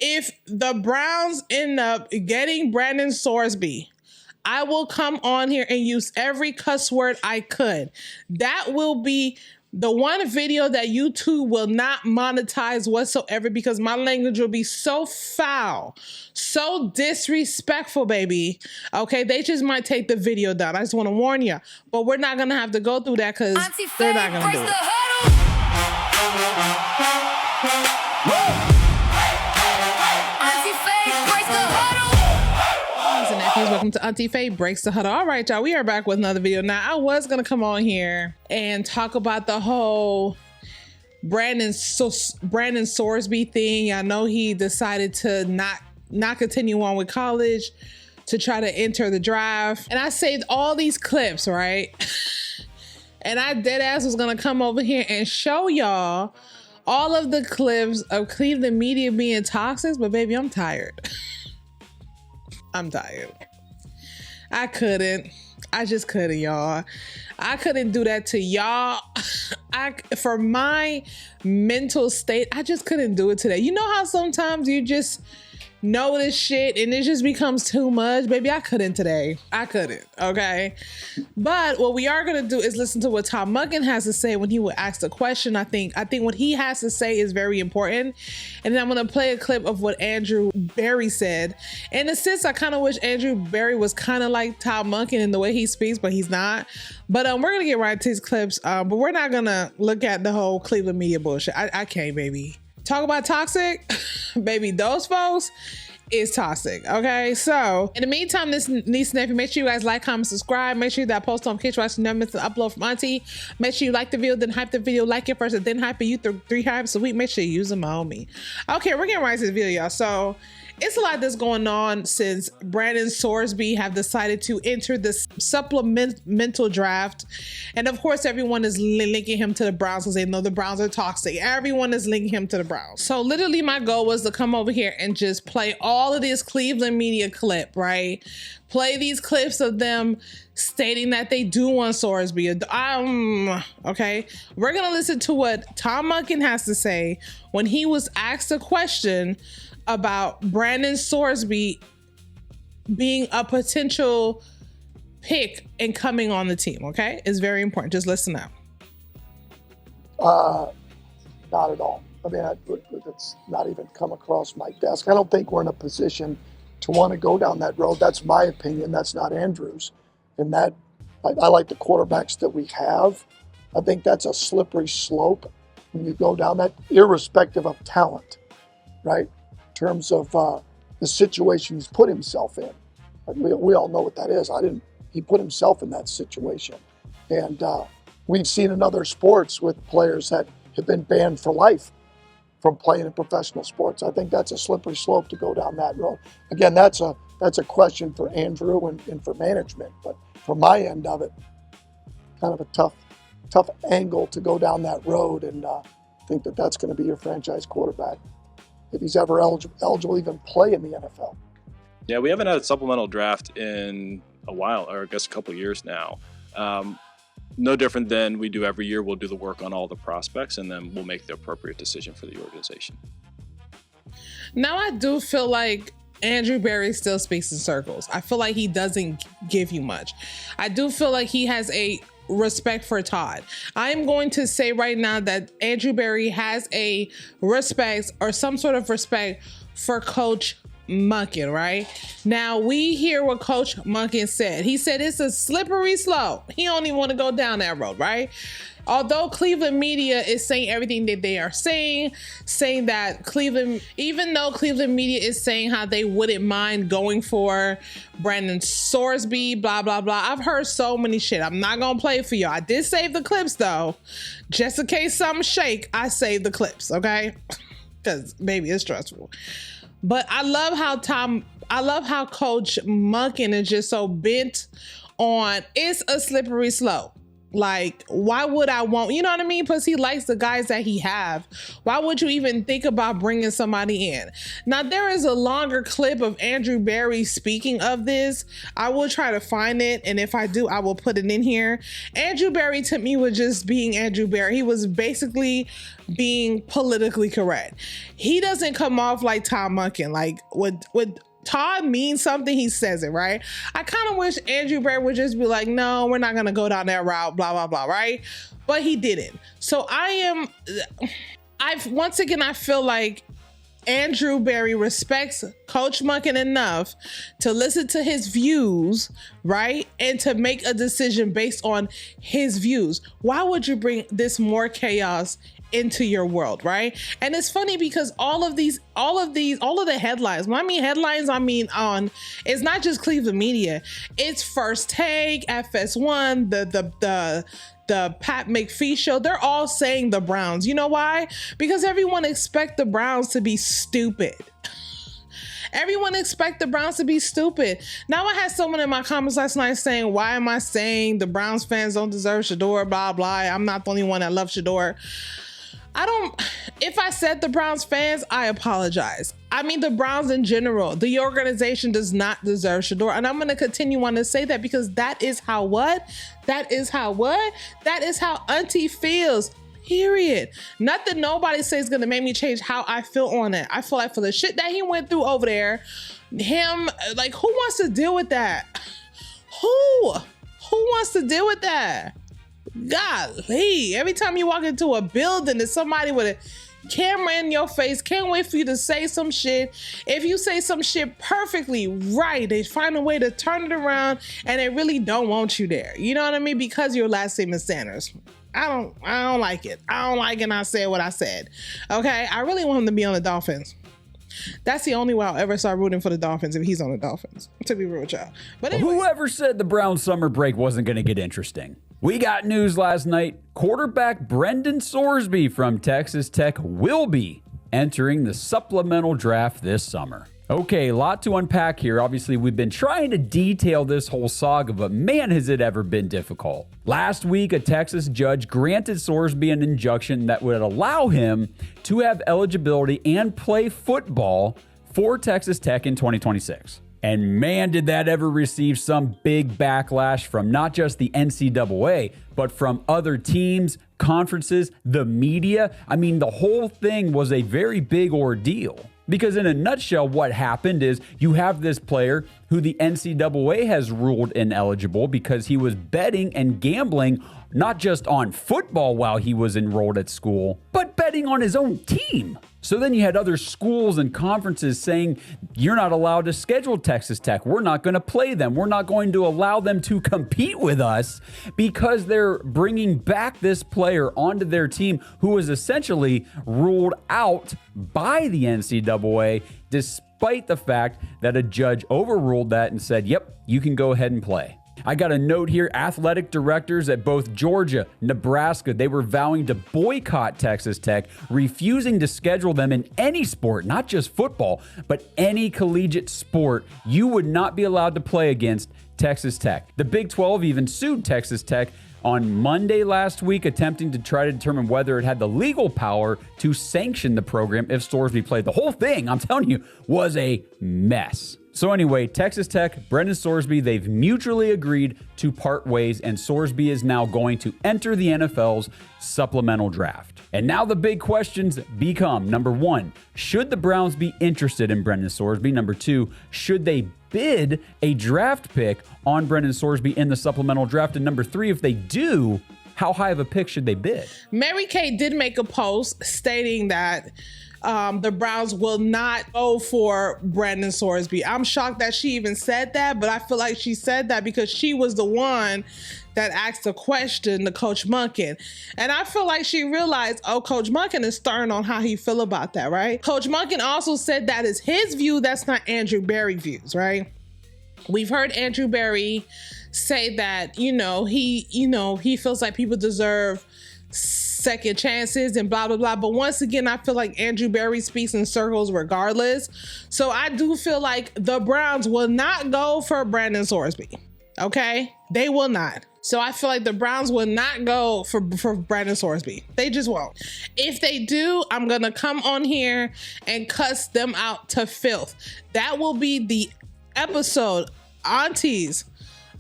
if the Browns end up getting Brendon Sorsby, I will come on here and use every cuss word I could. That will be the one video that YouTube will not monetize whatsoever because my language will be so foul, so disrespectful, baby. Okay, they just might take the video down. I just want to warn you. But we're not going to have to go through that because they're not going to do it. Welcome to Auntie Faye Breaks the Huddle. All right, y'all, we are back with another video. Now, I was going to come on here and talk about the whole Brendon Sorsby thing. I know he decided to not continue on with college to try to enter the draft. And I saved all these clips, right? And I dead ass was going to come over here and show y'all all of the clips of Cleveland media being toxic, but baby, I'm tired. I'm tired. I just couldn't, y'all. I couldn't do that to y'all. For my mental state, I just couldn't do it today. You know how sometimes you just know this shit and it just becomes too much? Baby, I couldn't today. I couldn't, okay? But what we are gonna do is listen to what Todd Monken has to say when he would ask the question. I think what he has to say is very important. And then I'm gonna play a clip of what Andrew Berry said. In a sense, I kind of wish Andrew Berry was kind of like Todd Monken in the way he speaks, but he's not. But we're gonna get right to these clips. But we're not gonna look at the whole Cleveland media bullshit. I can't, baby. Talk about toxic, baby, those folks is toxic, okay? So, in the meantime, this niece and nephew, make sure you guys like, comment, subscribe. Make sure that post on notifications so you never miss an upload from Auntie. Make sure you like the video, then hype the video, like it first, and then hype it. You three hypes a week. Make sure you use them on me. Okay, we're getting right to this video, y'all. So, it's a lot that's going on since Brendon Sorsby have decided to enter the supplemental draft. And of course, everyone is linking him to the Browns because they know the Browns are toxic. Everyone is linking him to the Browns. So literally my goal was to come over here and just play all of this Cleveland media clip, right? Play these clips of them stating that they do want Sorsby. Okay, we're gonna listen to what Todd Monken has to say when he was asked a question about Brendon Sorsby being a potential pick and coming on the team, okay? It's very important. Just listen out. Not at all. I mean, it's not even come across my desk. I don't think we're in a position to want to go down that road. That's my opinion. That's not Andrew's. And that, I like the quarterbacks that we have. I think that's a slippery slope when you go down that, irrespective of talent, right? In terms of the situation he's put himself in. We all know what that is. He put himself in that situation. And we've seen in other sports with players that have been banned for life from playing in professional sports. I think that's a slippery slope to go down that road. Again, that's a question for Andrew and for management. But from my end of it, kind of a tough angle to go down that road and think that that's going to be your franchise quarterback if he's ever eligible to even play in the NFL. Yeah, we haven't had a supplemental draft in a while, or I guess a couple of years now. No different than we do every year. We'll do the work on all the prospects, and then we'll make the appropriate decision for the organization. Now, I do feel like Andrew Berry still speaks in circles. I feel like he doesn't give you much. I do feel like he has a respect for Todd. I'm going to say right now that Andrew Berry has a respect or some sort of respect for Coach Monken, right? Now we hear what Coach Monken said. He said it's a slippery slope. He don't even want to go down that road, right? Although Cleveland media is saying everything that they are saying that even though Cleveland media is saying how they wouldn't mind going for Brendon Sorsby, blah, blah, blah. I've heard so many shit. I'm not going to play for y'all. I did save the clips though. Just in case something shake, I saved the clips, okay? Because baby, it's stressful. But I love how Coach Monken is just so bent on it's a slippery slope. Like, why would I want, you know what I mean? Plus he likes the guys that he have. Why would you even think about bringing somebody in? Now, there is a longer clip of Andrew Berry speaking of this. I will try to find it. And if I do, I will put it in here. Andrew Berry to me was just being Andrew Berry. He was basically being politically correct. He doesn't come off like Todd Monken. Like with Todd means something, he says it, right? I kind of wish Andrew Berry would just be like, no, we're not going to go down that route, blah, blah, blah, right? But he didn't. So once again, I feel like Andrew Berry respects Coach Monken enough to listen to his views, right? And to make a decision based on his views. Why would you bring this more chaos into your world, right? And it's funny because all of the headlines, when I mean headlines, I mean it's not just Cleveland media, it's First Take, FS1, the Pat McPhee show. They're all saying the Browns. You know why? Because everyone expects the Browns to be stupid. Everyone expect the Browns to be stupid. Now, I had someone in my comments last night saying, why am I saying the Browns fans don't deserve Shedeur, blah, blah. I'm not the only one that loves Shedeur. If I said the Browns fans, I apologize. I mean, the Browns in general, the organization does not deserve Shedeur. And I'm going to continue on to say that because that is how Auntie feels. Period. Nothing nobody says is going to make me change how I feel on it. I feel like for the shit that he went through over there, like, who wants to deal with that? Who wants to deal with that? Golly, every time you walk into a building, there's somebody with a camera in your face. Can't wait for you to say some shit. If you say some shit perfectly right, they find a way to turn it around and they really don't want you there. You know what I mean? Because your last name is Sanders. I don't like it. I don't like it, and I said what I said. Okay? I really want him to be on the Dolphins. That's the only way I'll ever start rooting for the Dolphins, if he's on the Dolphins, to be real with y'all. But anyway. Whoever said the Browns summer break wasn't going to get interesting? We got news last night. Quarterback Brendon Sorsby from Texas Tech will be entering the supplemental draft this summer. Okay, a lot to unpack here. Obviously, we've been trying to detail this whole saga, but man, has it ever been difficult. Last week, a Texas judge granted Sorsby an injunction that would allow him to have eligibility and play football for Texas Tech in 2026. And man, did that ever receive some big backlash from not just the NCAA, but from other teams, conferences, the media. I mean, the whole thing was a very big ordeal. Because in a nutshell, what happened is you have this player who the NCAA has ruled ineligible because he was betting and gambling not just on football while he was enrolled at school, but betting on his own team. So then you had other schools and conferences saying, you're not allowed to schedule Texas Tech. We're not going to play them. We're not going to allow them to compete with us because they're bringing back this player onto their team who was essentially ruled out by the NCAA, despite the fact that a judge overruled that and said, yep, you can go ahead and play. I got a note here. Athletic directors at both Georgia, Nebraska, they were vowing to boycott Texas Tech, refusing to schedule them in any sport, not just football, but any collegiate sport. You would not be allowed to play against Texas Tech. The Big 12 even sued Texas Tech on Monday last week, attempting to try to determine whether it had the legal power to sanction the program if Sorsby played. The whole thing, I'm telling you, was a mess. So anyway, Texas Tech, Brendon Sorsby, they've mutually agreed to part ways, and Sorsby is now going to enter the NFL's supplemental draft. And now the big questions become, number one, should the Browns be interested in Brendon Sorsby? Number two, should they bid a draft pick on Brendon Sorsby in the supplemental draft? And number three, if they do, how high of a pick should they bid? Mary Kay did make a post stating that the Browns will not go for Brendon Sorsby. I'm shocked that she even said that, but I feel like she said that because she was the one that asked the question to Coach Monken. And I feel like she realized, oh, Coach Monken is stern on how he feel about that, right? Coach Monken also said that is his view. That's not Andrew Berry views, right? We've heard Andrew Berry say that, he feels like people deserve second chances and blah, blah, blah. But once again, I feel like Andrew Berry speaks in circles regardless. So I do feel like the Browns will not go for Brendon Sorsby. Okay? They will not. So I feel like the Browns will not go for Brendon Sorsby. They just won't. If they do, I'm going to come on here and cuss them out to filth. That will be the episode. Aunties,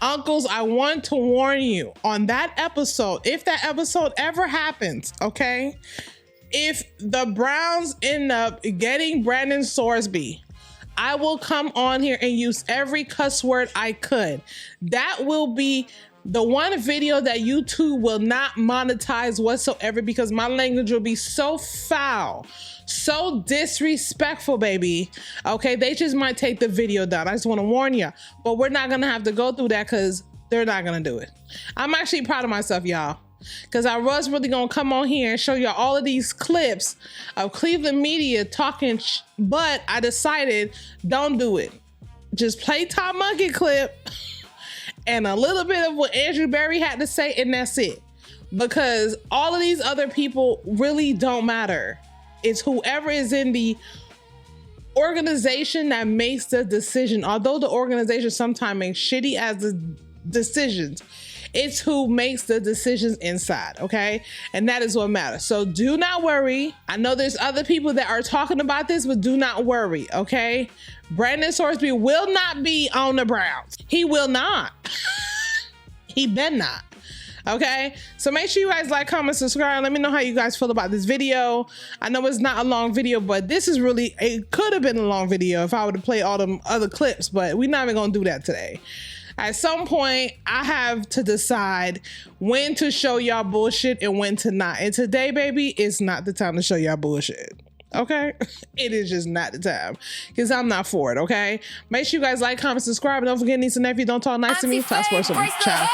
uncles, I want to warn you on that episode. If that episode ever happens, okay? If the Browns end up getting Brendon Sorsby, I will come on here and use every cuss word I could. That will be the one video that YouTube will not monetize whatsoever, because my language will be so foul, so disrespectful, baby. Okay, they just might take the video down. I just want to warn you, but we're not gonna have to go through that because they're not gonna do it. I'm actually proud of myself, y'all, because I was really gonna come on here and show y'all all of these clips of Cleveland media talking, but I decided don't do it. Just play Todd Monken clip and a little bit of what Andrew Berry had to say, and that's it. Because all of these other people really don't matter. It's whoever is in the organization that makes the decision. Although the organization sometimes makes shitty as the decisions, it's who makes the decisions inside, okay? And that is what matters. So do not worry. I know there's other people that are talking about this, but do not worry, okay? Brendon Sorsby will not be on the Browns. He will not. He better not. Okay, so make sure you guys like, comment, subscribe. Let me know how you guys feel about this video. I know it's not a long video, but this is really, it could have been a long video if I would have played all them other clips, but we're not even gonna do that today. At some point, I have to decide when to show y'all bullshit and when to not. And today, baby, is not the time to show y'all bullshit. Okay, it is just not the time, because I'm not for it. Okay, make sure you guys like, comment, subscribe, and don't forget, niece and nephew, don't talk nice to me. Talk sports with me. Ciao.